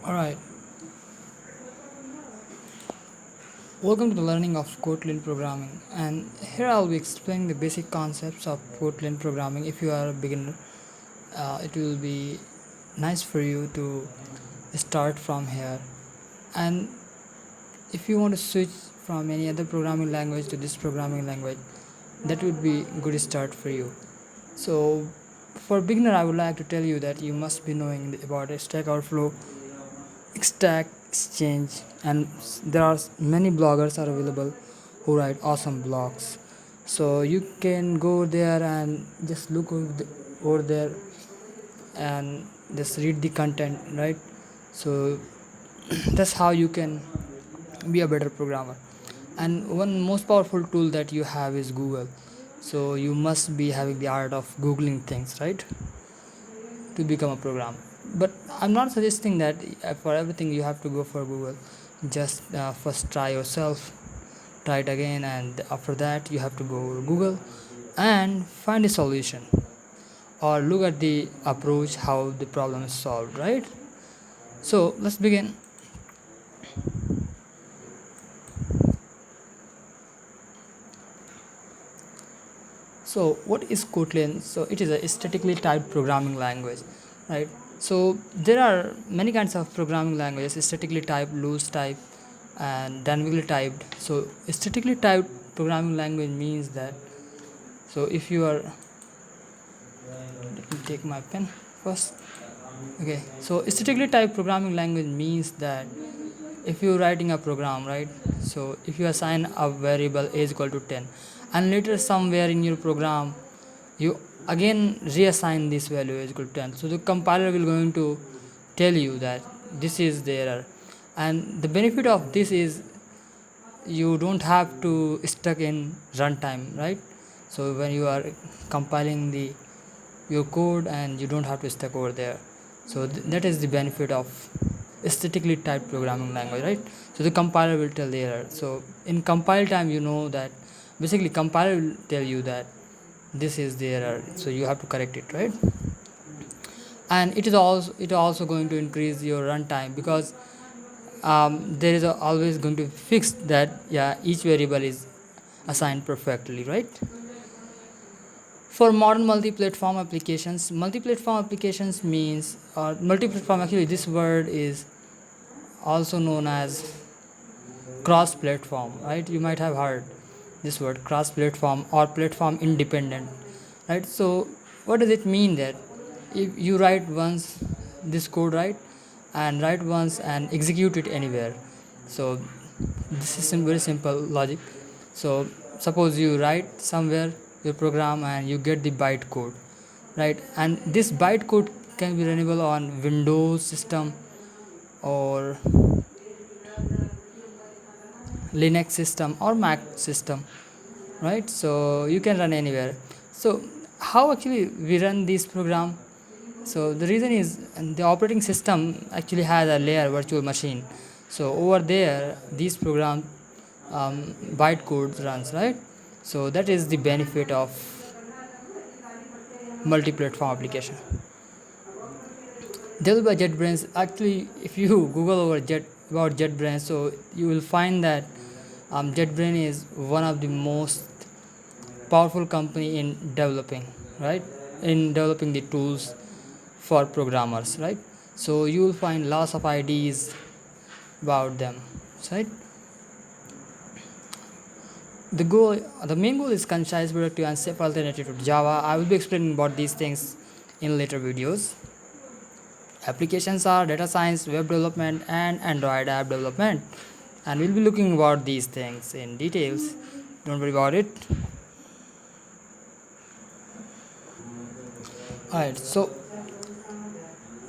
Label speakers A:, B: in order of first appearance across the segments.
A: Alright, welcome to the learning of Kotlin programming, and here I'll be explaining the basic concepts of Kotlin programming. If you are a beginner, it will be nice for you to start from here. And if you want to switch from any other programming language to this programming language, that would be a good start for you. So, for beginner, I would like to tell you that you must be knowing about Stack Overflow, Stack Exchange, and there are many bloggers are available who write awesome blogs. So you can go there and just look over there and just read the content, right? So that's how you can be a better programmer. And one most powerful tool that you have is Google. So you must be having the art of googling things, right, to become a programmer. But I'm not suggesting that for everything you have to go for Google. Just first try yourself, try it again, and after that you have to go to Google and find a solution or look at the approach how the problem is solved, right? So let's begin. So what is Kotlin? So it is a statically typed programming language, right? So there are many kinds of programming languages: statically typed, loose type, and dynamically typed. So statically typed programming language means that, so if you are, let me take my pen first. Okay, so statically typed programming language means that if you're writing a program, right, so if you assign a variable age equal to 10, and later somewhere in your program you again reassign this value age equal to 10, so the compiler will going to tell you that this is the error. And the benefit of this is you don't have to stuck in runtime, right? So when you are compiling the your code, and you don't have to stuck over there. So that is the benefit of statically typed programming language, right? So the compiler will tell the error. So in compile time, you know that basically compiler will tell you that this is the error, so you have to correct it, right? And it also going to increase your runtime, because there is always going to fix that, yeah, each variable is assigned perfectly, right? For modern multi-platform applications means, or multi-platform, actually this word is also known as cross-platform, right? You might have heard this word cross-platform or platform independent, right? So what does it mean? That if you write once this code, right, and write once and execute it anywhere. So this is very simple logic. So suppose you write somewhere your program and you get the bytecode, right, and this bytecode can be runnable on Windows system or Linux system or Mac system, right? So you can run anywhere. So how actually we run this program? So the reason is, the operating system actually has a layer virtual machine. So over there these program bytecode runs, right? So that is the benefit of multi-platform application. Developed by JetBrains. Actually, if you Google about JetBrains, so you will find that JetBrains is one of the most powerful company in developing, right? In developing the tools for programmers, right? So you will find lots of ideas about them, right? The main goal is concise, productive, and safe alternative to Java. I will be explaining about these things in later videos. Applications are data science, web development, and Android app development, and we'll be looking about these things in details. Don't worry about it. Alright, so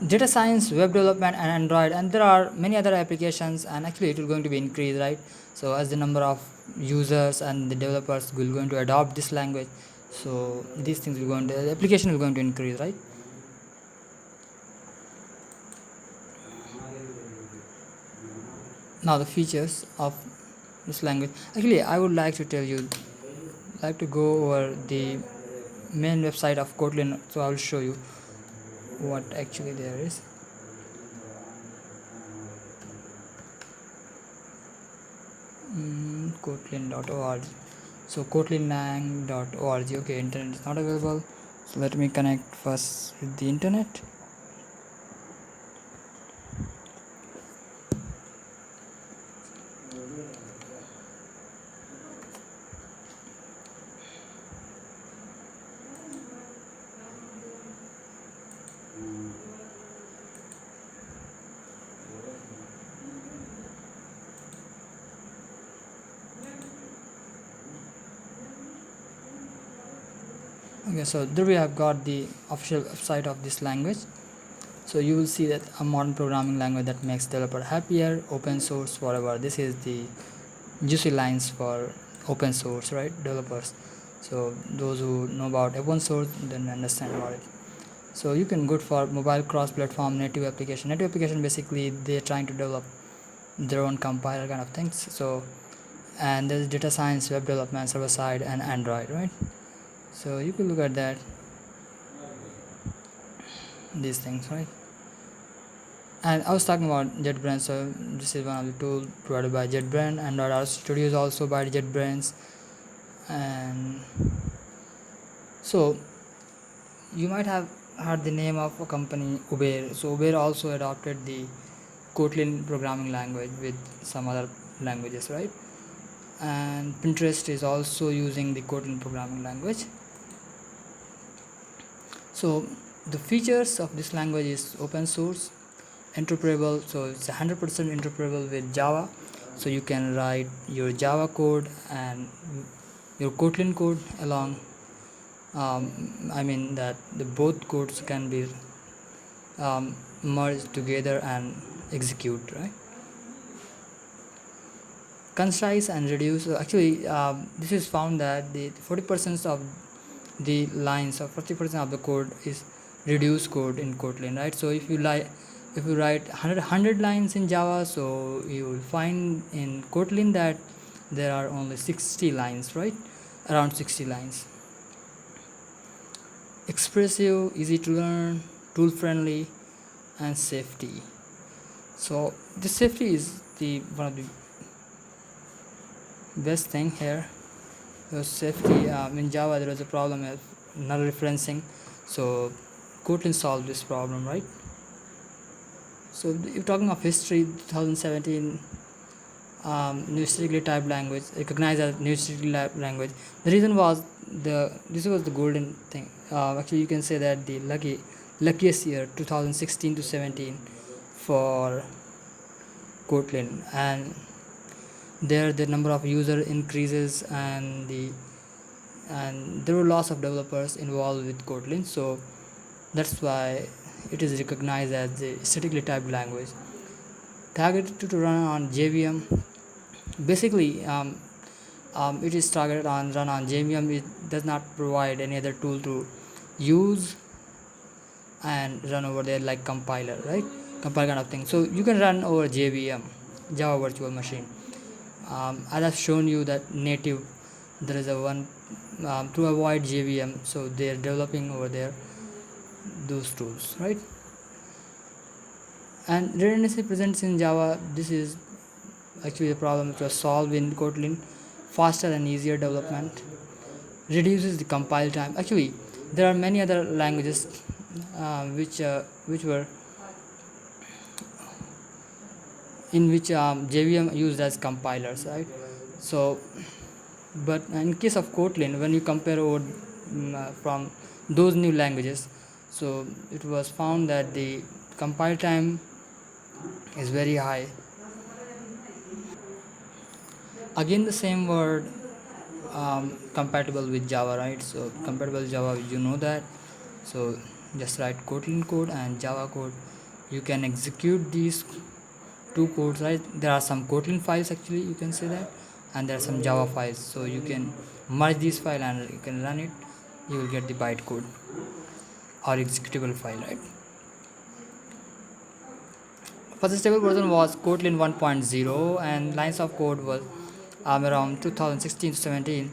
A: data science, web development, and Android, and there are many other applications, and actually it will going to be increased, right? So as the number of users and the developers will going to adopt this language, so these things will going to, the application will going to increase, right? Now the features of this language. Actually, I would like to tell you, like to go over the main website of Kotlin, so I will show you what actually there is. Kotlin.org. So kotlinlang.org. Okay, internet is not available. So let me connect first with the internet. Okay, so there we have got the official website of this language. So you will see that a modern programming language that makes developer happier, open source forever. This is the juicy lines for open source, right? Developers. So those who know about open source then understand about it. So you can go for mobile cross-platform native application. Native application basically they're trying to develop their own compiler kind of things. So and there's data science, web development, server side, and Android, right? So you can look at that these things, right? And I was talking about JetBrains. So this is one of the tools provided by JetBrains. Android R Studio is also by JetBrains. And so you might have heard the name of a company Uber. So Uber also adopted the Kotlin programming language with some other languages, right? And Pinterest is also using the Kotlin programming language. So the features of this language is open source, interoperable. So it's 100% interoperable with Java. So you can write your Java code and your Kotlin code along. I mean that the both codes can be merged together and execute, right? Concise and reduce. Actually, this is found that the 40% of the lines or 40% of the code is reduced code in Kotlin, right? So if you write 100 lines in Java, so you will find in Kotlin that there are only 60 lines, right? Around 60 lines. Expressive, easy to learn, tool friendly, and safety. So the safety is the one of the best thing here. So safety in Java there was a problem of null referencing. So Kotlin solved this problem, right? So if talking of history, 2017 numerically typed language recognized as numerically typed language. The reason was this was the golden thing. Actually, you can say that the luckiest year 2016 to 17 for Kotlin, and there the number of user increases and there were lots of developers involved with Kotlin. So that's why it is recognized as the statically typed language targeted to run on JVM. Basically, it is targeted on run on JVM. It does not provide any other tool to use and run over there like compiler, right? Compiler kind of thing. So you can run over JVM, Java Virtual Machine. As I've shown you that native, there is a one to avoid JVM. So they are developing over there those tools, right? And redundancy presents in Java. This is actually a problem which was solved in Kotlin. Faster and easier development reduces the compile time. Actually, there are many other languages which were in which JVM used as compilers, right? So, but in case of Kotlin, when you compare over from those new languages, so it was found that the compile time is very high. Again, the same word compatible with Java, right? So compatible with Java, you know that. So just write Kotlin code and Java code. You can execute these two codes, right? There are some Kotlin files actually, you can say that, and there are some Java files. So you can merge these files and you can run it. You will get the bytecode or executable file, right? First stable version was Kotlin 1.0 and lines of code was around 2016 to 17,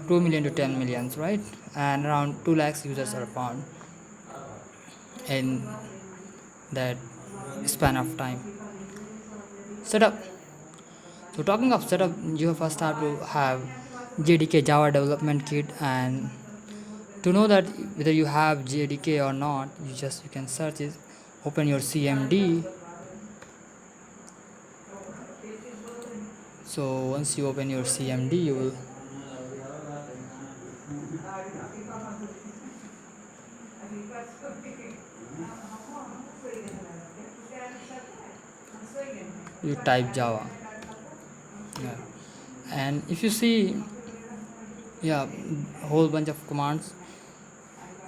A: 2 million to 10 millions, right? And around 2 lakhs users are found in that span of time. Setup. So talking of setup, you first have to have JDK Java Development Kit, and to know that whether you have JDK or not, you can search it, open your CMD. So once you open your CMD, you type Java, yeah. And if you see, yeah, a whole bunch of commands,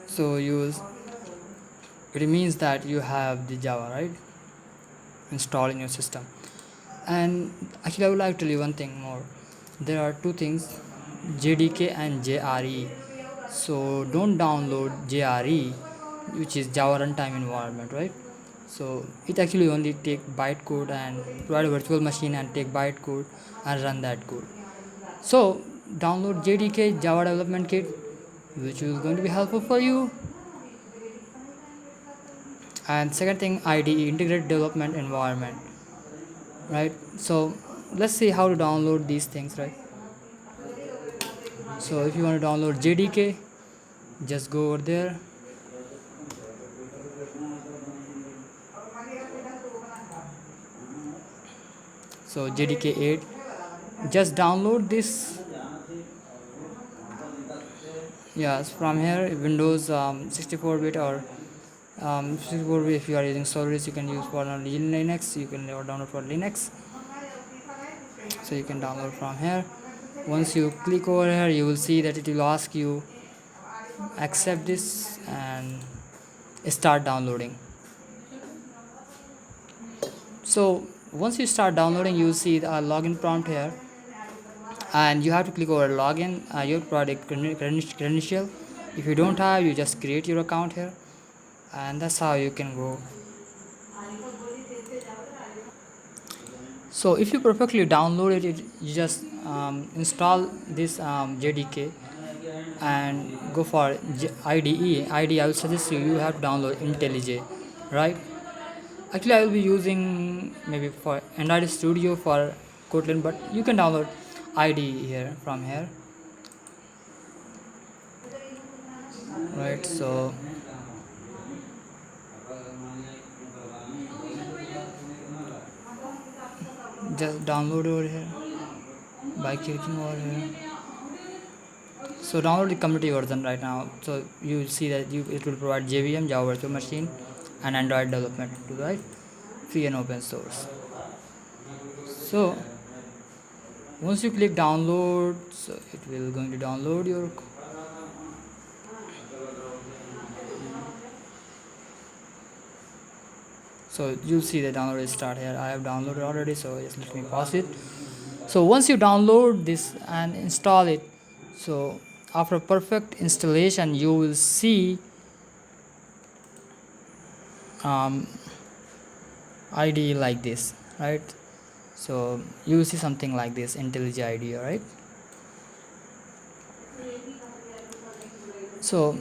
A: so it means that you have the Java, right, installed in your system. And actually I would like to tell you one thing more. There are two things, JDK and JRE. So don't download JRE, which is Java runtime environment, right? So it actually only take bytecode and provide a virtual machine and take bytecode and run that code. So download JDK Java Development Kit, which is going to be helpful for you. And second thing, IDE, Integrated Development Environment, right? So let's see how to download these things, right? So if you want to download JDK, just go over there. So JDK 8, just download this. Yes, from here, Windows 64-bit or 64-bit. If you are using Solaris, you can use for Linux. You can download for Linux. So you can download from here. Once you click over here, you will see that it will ask you accept this and start downloading. So once you start downloading, you will see the login prompt here, and you have to click over login, your product credential. If you don't have, you just create your account here, and that's how you can go. So if you perfectly download it, you just install this JDK and go for IDE. I will suggest you have to download IntelliJ, right? Actually I will be using maybe for Android Studio for Kotlin, but you can download IDE here from here, right? So just download over here by clicking over here. So download the community version right now. So you will see that it will provide JVM, Java Virtual Machine, and Android development tool, right? Free and open source. So once you click download, so it will going to download your. So you'll see the download is start here. I have downloaded already, so just let me pause it. So once you download this and install it, so after perfect installation, you will see IDE like this, right? So you will see something like this, IntelliJ IDE, right? So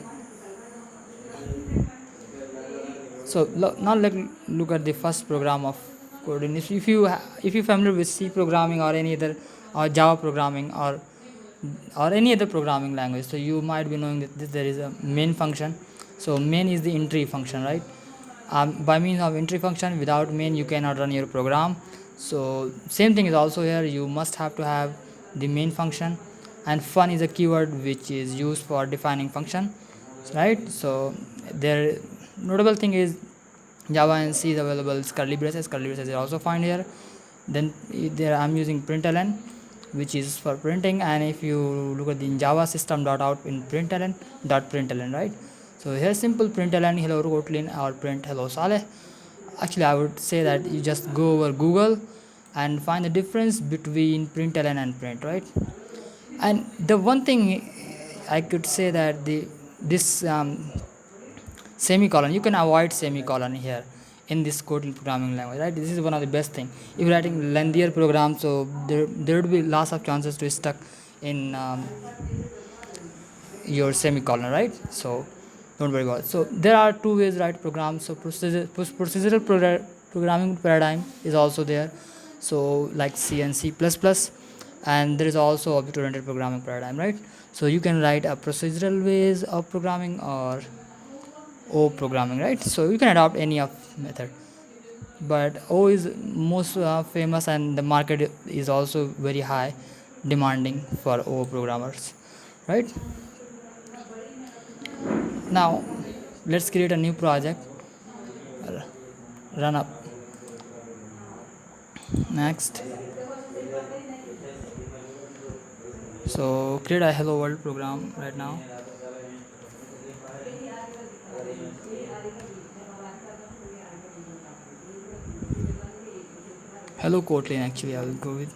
A: now let's look at the first program of Kotlin. If you familiar with C programming or any other or Java programming or any other programming language, so you might be knowing that there is a main function. So main is the entry function, right? By means of entry function, without main you cannot run your program. So same thing is also here. You must have to have the main function, and fun is a keyword which is used for defining function, right? So there notable thing is Java and C is available. Curly braces is also found here. Then there I'm using println, which is for printing. And if you look at the Java system.out in println, right? So here simple println hello Kotlin or print hello Saleh. Actually I would say that you just go over Google and find the difference between println and print, right? And the one thing I could say that this semicolon, you can avoid semicolon here in this Kotlin programming language, right? This is one of the best thing. If you're writing lengthier programs, so there would be lots of chances to stuck in your semicolon, right? So don't worry about it. So there are two ways to write programs. So procedural programming paradigm is also there. so like C and C++, and there is also object oriented programming paradigm, right? So you can write a procedural ways of programming or O programming, right? So you can adopt any of method, but O is most famous, and the market is also very high demanding for O programmers, right? Now let's create a new project. Run up. Next, so create a hello world program right now. Hello Kotlin, actually I will go with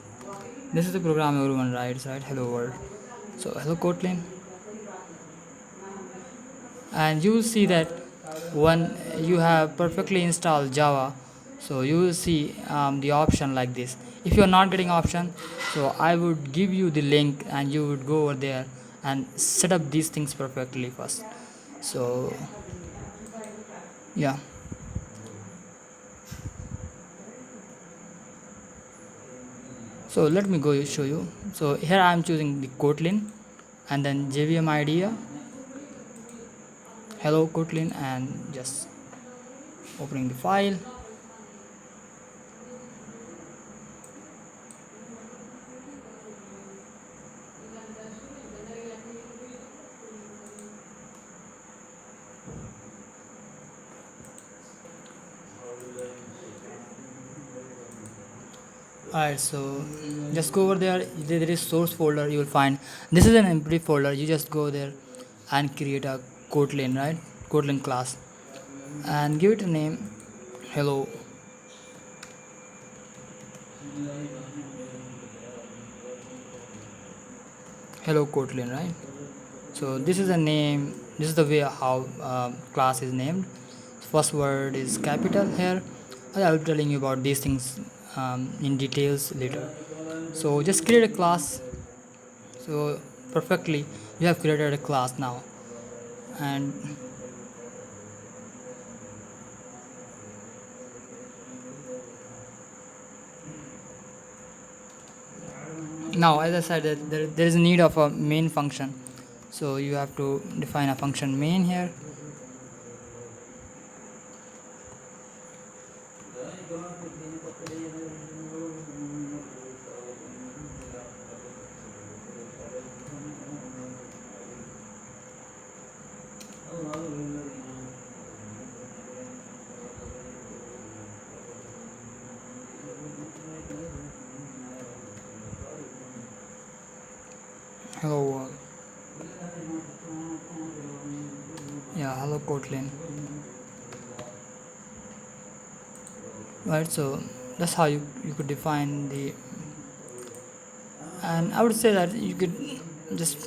A: this is the program everyone writes, right? Hello world. So hello Kotlin, and you will see that when you have perfectly installed Java, so you will see the option like this. If you are not getting option, so I would give you the link and you would go over there and set up these things perfectly first. So yeah, so let me go show you. So here I am choosing the Kotlin and then JVM idea, hello Kotlin, and just opening the file. Alright, so just go over there. There is source folder. You will find this is an empty folder. You just go there and create a Kotlin, right? Kotlin class, and give it a name. Hello. Hello Kotlin, right? So this is a name. This is the way how class is named. First word is capital here. I will be telling you about these things in details later. So just create a class. So perfectly you have created a class now, and now as I said that there is a need of a main function, so you have to define a function main here. Hello world. Yeah, hello Kotlin, right? So that's how you could define the, and I would say that you could just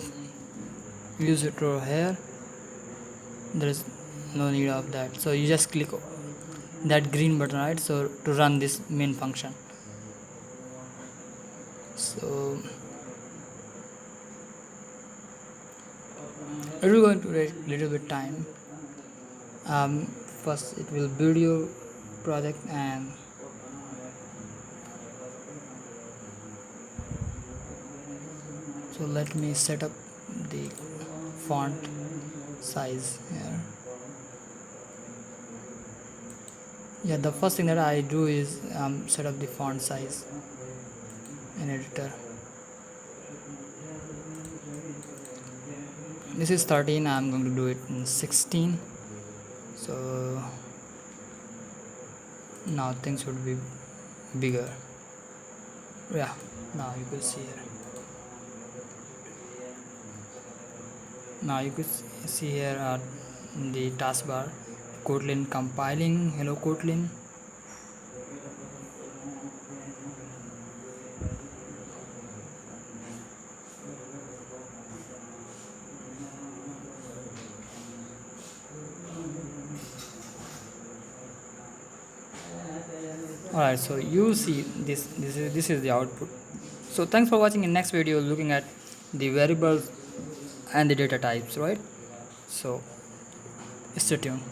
A: use it over here. There is no need of that, so you just click that green button, right? So to run this main function, so it will going to take little bit time. First it will build your project, and so let me set up the font size here. Yeah, the first thing that I do is set up the font size in editor. This is 13. I'm going to do it in 16. So now things would be bigger. Yeah, now you could see here. Now you could see here the taskbar, Kotlin compiling. Hello Kotlin. Alright, so you see this is the output. So thanks for watching. In next video looking at the variables and the data types, right? So stay tuned.